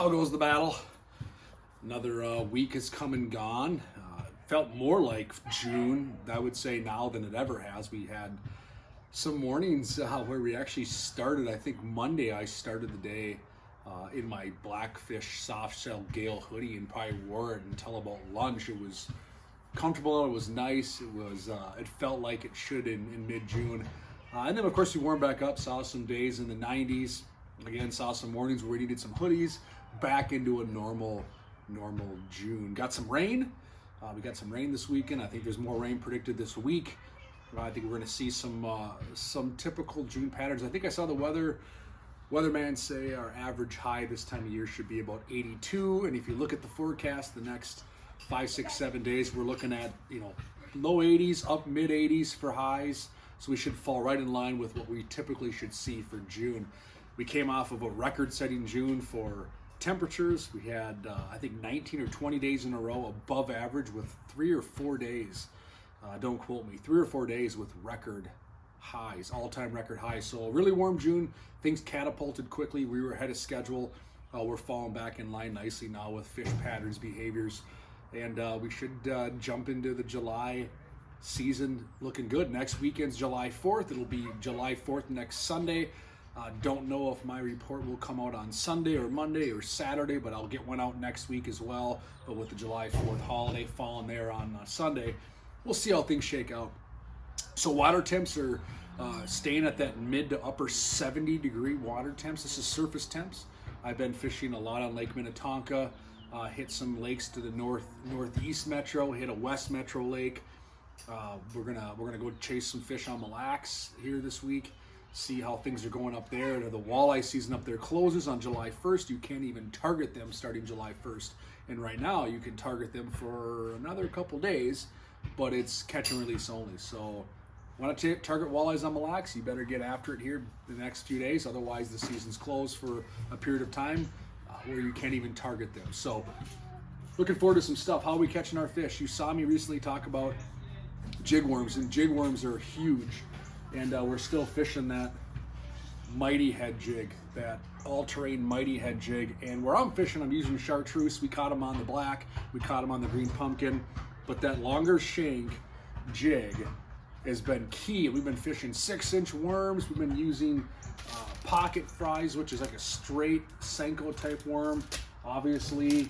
How goes the battle? Another week has come and gone. Felt more like June, I would say, now than it ever has. We had some mornings where we actually started. I think Monday I started the day in my Blackfish soft shell Gale hoodie and probably wore it until about lunch. It was comfortable, it was nice, it felt like it should in mid-June. And then of course we warmed back up, saw some days in the 90s. Again, saw some mornings where we needed some hoodies, back into a normal June. Got some rain. We got some rain this weekend. I think there's more rain predicted this week. I think we're going to see some typical June patterns. I think I saw the weatherman say our average high this time of year should be about 82. And if you look at the forecast, the next 5, 6, 7 days, we're looking at low 80s, up mid 80s for highs. So we should fall right in line with what we typically should see for June. We came off of a record-setting June for temperatures. We had, I think, 19 or 20 days in a row above average with 3 or 4 days, don't quote me, 3 or 4 days with record highs, all-time record highs. So a really warm June. Things catapulted quickly. We were ahead of schedule. We're falling back in line nicely now with fish patterns, behaviors, and we should jump into the July season looking good. Next weekend's July 4th. It'll be July 4th next Sunday. Don't know if my report will come out on Sunday or Monday or Saturday, but I'll get one out next week as well. But with the July 4th holiday falling there on Sunday, we'll see how things shake out. So water temps are staying at that mid to upper 70-degree water temps. This is surface temps. I've been fishing a lot on Lake Minnetonka, hit some lakes to the northeast metro, hit a west metro lake. We're gonna go chase some fish on Mille Lacs here this week. See how things are going up there. The walleye season up there closes on July 1st. You can't even target them starting July 1st. And right now you can target them for another couple days, but it's catch and release only. So want to target walleyes on Mille Lacs, you better get after it here the next few days. Otherwise the season's closed for a period of time where you can't even target them. So looking forward to some stuff. How are we catching our fish? You saw me recently talk about jig worms, and jig worms are huge. And we're still fishing that mighty head jig, that all-terrain mighty head jig. And where I'm fishing, I'm using chartreuse. We caught them on the black, we caught them on the green pumpkin. But that longer shank jig has been key. We've been fishing 6-inch worms. We've been using pocket fries, which is like a straight Senko type worm. Obviously,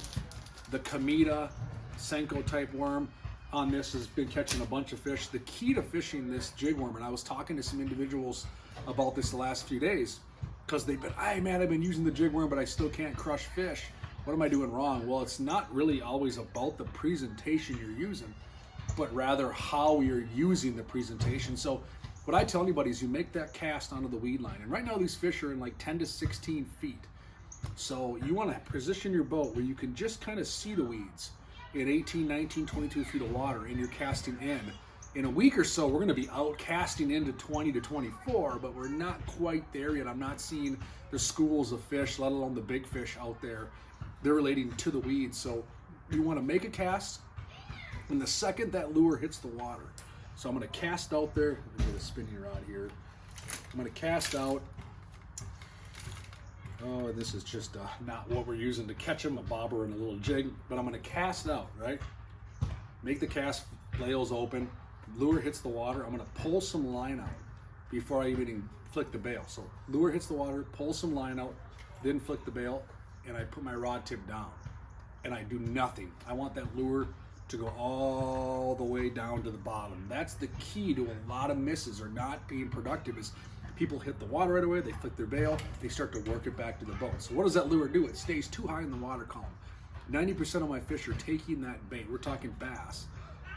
the Kamita Senko type worm on this has been catching a bunch of fish. The key to fishing this jig worm, and I was talking to some individuals about this the last few days, because they've been, hey man, I've been using the jig worm, but I still can't crush fish. What am I doing wrong? Well, it's not really always about the presentation you're using, but rather how you're using the presentation. So what I tell anybody is you make that cast onto the weed line. And right now these fish are in like 10 to 16 feet. So you want to position your boat where you can just kind of see the weeds at 18, 19, 22 feet of water, and you're casting in. In a week or so, we're gonna be out casting into 20 to 24, but we're not quite there yet. I'm not seeing the schools of fish, let alone the big fish out there. They're relating to the weeds. So you wanna make a cast, and the second that lure hits the water. So I'm gonna cast out there, let me get a spinning rod here. I'm gonna cast out. Oh, this is just not what we're using to catch them, a bobber and a little jig, but I'm gonna cast out, right? Make the cast, flails open, lure hits the water. I'm gonna pull some line out before I even flick the bail. So lure hits the water, pull some line out, then flick the bail, and I put my rod tip down, and I do nothing. I want that lure to go all the way down to the bottom. That's the key to a lot of misses or not being productive, is people hit the water right away, they flick their bail, they start to work it back to the boat. So what does that lure do? It stays too high in the water column. 90% of my fish are taking that bait, we're talking bass,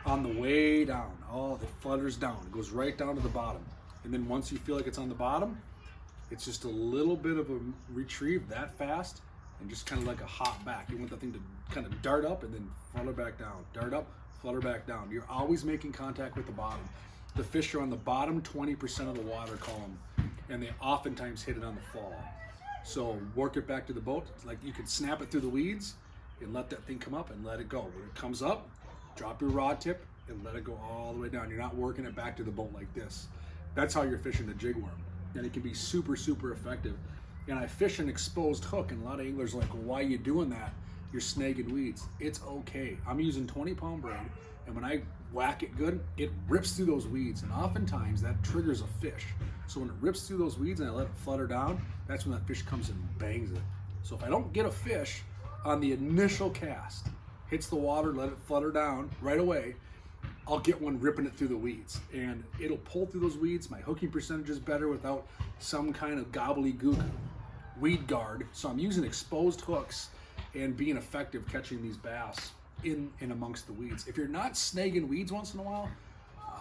on the way down. Oh, it flutters down, it goes right down to the bottom. And then once you feel like it's on the bottom, it's just a little bit of a retrieve that fast, and just kind of like a hop back. You want that thing to kind of dart up and then flutter back down, dart up, flutter back down. You're always making contact with the bottom. The fish are on the bottom 20% of the water column, and they oftentimes hit it on the fall. So work it back to the boat. It's like you can snap it through the weeds and let that thing come up and let it go. When it comes up, drop your rod tip and let it go all the way down. You're not working it back to the boat like this. That's how you're fishing the jig worm. And it can be super, super effective. and I fish an exposed hook, and a lot of anglers are like, well, why are you doing that? You're snagging weeds. It's okay. I'm using 20-pound braid, and when I whack it good, it rips through those weeds, and oftentimes that triggers a fish. So when it rips through those weeds and I let it flutter down, that's when that fish comes and bangs it. So if I don't get a fish on the initial cast, hits the water, let it flutter down right away, I'll get one ripping it through the weeds, and it'll pull through those weeds. My hooking percentage is better without some kind of gobbledygook weed guard. So I'm using exposed hooks and being effective catching these bass in amongst the weeds. If you're not snagging weeds once in a while,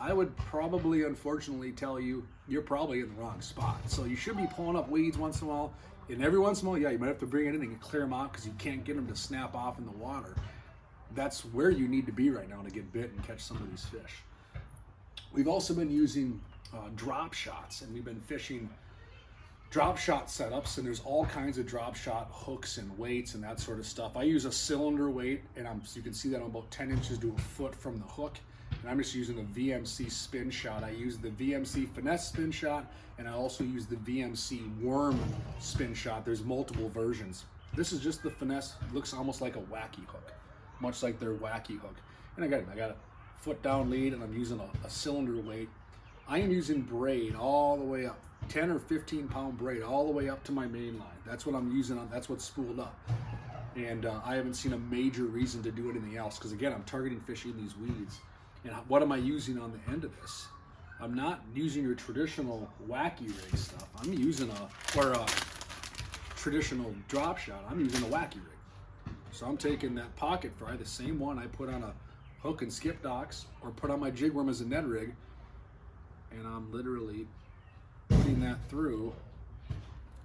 I would probably, unfortunately, tell you you're probably in the wrong spot. So you should be pulling up weeds once in a while, and every once in a while, yeah, you might have to bring it in and clear them out because you can't get them to snap off in the water. That's where you need to be right now to get bit and catch some of these fish. We've also been using drop shots, and we've been fishing drop shot setups, and there's all kinds of drop shot hooks and weights and that sort of stuff. I use a cylinder weight, and you can see that I'm about 10 inches to a foot from the hook, and I'm just using a VMC spin shot. I use the VMC finesse spin shot, and I also use the VMC worm spin shot. There's multiple versions. This is just the finesse. It looks almost like a wacky hook, much like their wacky hook. And I got a foot down lead, and I'm using a cylinder weight. I am using braid all the way up, 10 or 15 pound braid all the way up to my main line. That's what I'm using on, that's what's spooled up. And I haven't seen a major reason to do anything else, because again, I'm targeting fish in these weeds. And what am I using on the end of this? I'm not using your traditional wacky rig stuff. I'm using a traditional drop shot. I'm using a wacky rig. So I'm taking that pocket fry, the same one I put on a hook and skip docks, or put on my jig worm as a Ned rig, and I'm literally putting that through,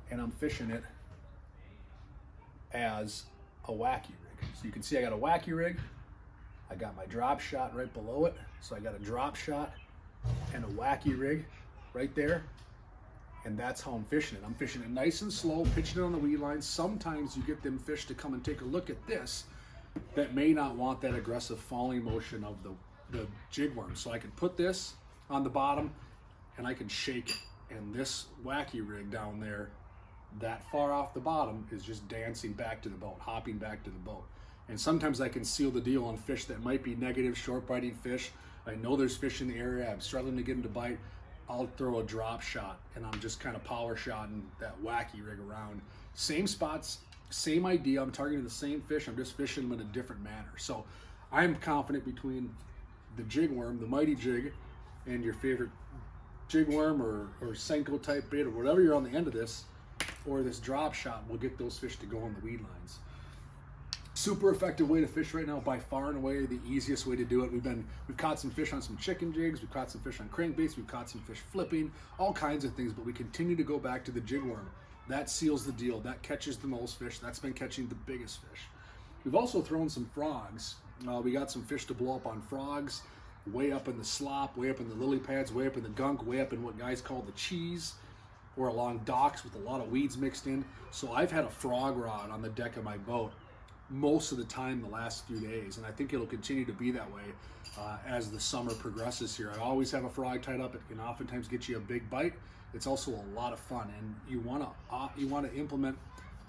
and I'm fishing it as a wacky rig. So you can see I got a wacky rig, I got my drop shot right below it, so I got a drop shot and a wacky rig right there, and that's how I'm fishing it. I'm fishing it nice and slow, pitching it on the weed line. Sometimes you get them fish to come and take a look at this that may not want that aggressive falling motion of the jig worm. So I can put this on the bottom and I can shake it. And this wacky rig down there, that far off the bottom, is just dancing back to the boat, hopping back to the boat. And sometimes I can seal the deal on fish that might be negative, short biting fish. I know there's fish in the area, I'm struggling to get them to bite. I'll throw a drop shot, and I'm just kind of power shotting that wacky rig around. Same spots, same idea. I'm targeting the same fish, I'm just fishing them in a different manner. So I'm confident between the jig worm, the mighty jig, and your favorite jig worm or Senko type bait, or whatever you're on the end of this, or this drop shot, will get those fish to go on the weed lines. Super effective way to fish right now, by far and away the easiest way to do it. We've caught some fish on some chicken jigs, we've caught some fish on crankbaits, we've caught some fish flipping, all kinds of things, but we continue to go back to the jig worm. That seals the deal, that catches the most fish, that's been catching the biggest fish. We've also thrown some frogs. We got some fish to blow up on frogs, way up in the slop, way up in the lily pads, way up in the gunk, way up in what guys call the cheese, or along docks with a lot of weeds mixed in. So I've had a frog rod on the deck of my boat most of the time the last few days, and I think it'll continue to be that way as the summer progresses here. I always have a frog tied up. It can oftentimes get you a big bite. It's also a lot of fun, and you want to implement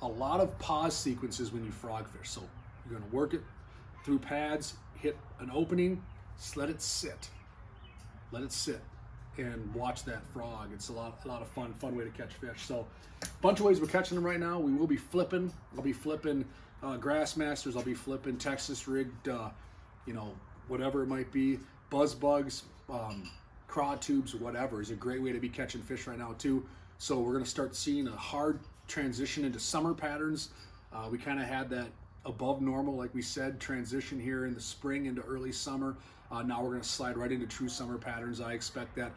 a lot of pause sequences when you frog fish. So you're going to work it through pads, hit an opening, just let it sit, and watch that frog. It's a lot of fun way to catch fish. So a bunch of ways we're catching them right now. We will be flipping. I'll be flipping Grassmasters. I'll be flipping Texas rigged, whatever it might be, buzz bugs, craw tubes, whatever is a great way to be catching fish right now too. So we're going to start seeing a hard transition into summer patterns. We kind of had that above normal, like we said, transition here in the spring into early summer. Now we're going to slide right into true summer patterns. I expect that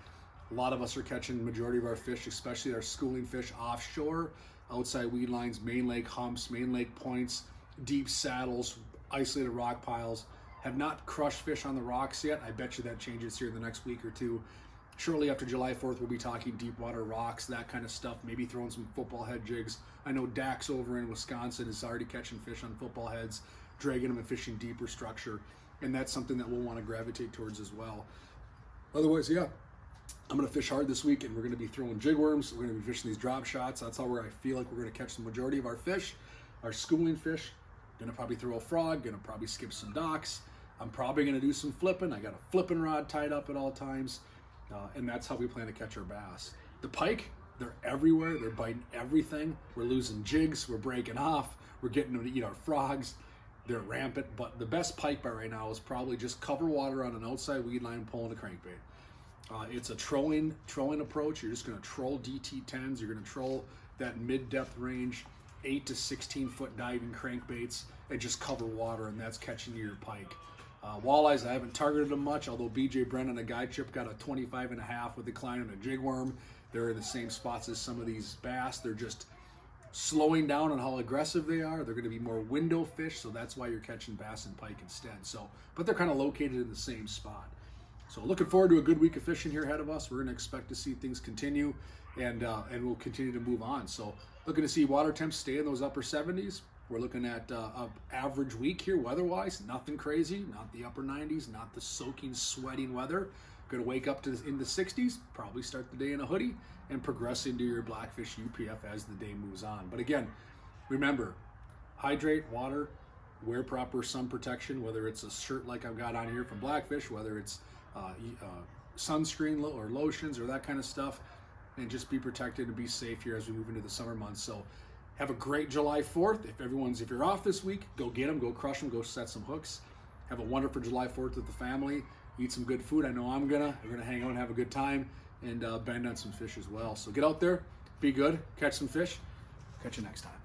a lot of us are catching the majority of our fish, especially our schooling fish, offshore, outside weed lines, main lake humps, main lake points, deep saddles, isolated rock piles. Have not crushed fish on the rocks yet. I bet you that changes here in the next week or two. Shortly after July 4th, we'll be talking deep water rocks, that kind of stuff, maybe throwing some football head jigs. I know Dax over in Wisconsin is already catching fish on football heads, dragging them and fishing deeper structure, and that's something that we'll want to gravitate towards as well. Otherwise, yeah, I'm going to fish hard this week, and we're going to be throwing jig worms. We're going to be fishing these drop shots. That's how I feel like we're going to catch the majority of our fish, our schooling fish. Going to probably throw a frog, going to probably skip some docks. I'm probably going to do some flipping. I got a flipping rod tied up at all times, and that's how we plan to catch our bass. The pike, they're everywhere. They're biting everything. We're losing jigs. We're breaking off. We're getting them to eat our frogs. They're rampant, but the best pike bite right now is probably just cover water on an outside weed line pulling a crankbait. It's a trolling approach. You're just going to troll DT10s. You're going to troll that mid-depth range, 8 to 16 foot diving crankbaits, and just cover water, and that's catching your pike. Walleyes, I haven't targeted them much, although BJ Brennan, a guide chip, got a 25.5 with a Clam and a jig worm. They're in the same spots as some of these bass. They're just slowing down on how aggressive they are. They're going to be more window fish, so that's why you're catching bass and pike instead. So, but they're kind of located in the same spot. So looking forward to a good week of fishing here ahead of us. We're going to expect to see things continue, and we'll continue to move on. So looking to see water temps stay in those upper 70s. We're looking at an average week here weather-wise. Nothing crazy, not the upper 90s, not the soaking, sweating weather. Going to wake up in the 60s, probably start the day in a hoodie, and progress into your Blackfish UPF as the day moves on. But again, remember, hydrate, water, wear proper sun protection, whether it's a shirt like I've got on here from Blackfish, whether it's sunscreen or lotions or that kind of stuff, and just be protected and be safe here as we move into the summer months. So have a great July 4th. If you're off this week, go get them, go crush them, go set some hooks. Have a wonderful July 4th with the family. Eat some good food. I know I'm gonna. We're gonna hang out and have a good time, and bend on some fish as well. So get out there, be good, catch some fish. Catch you next time.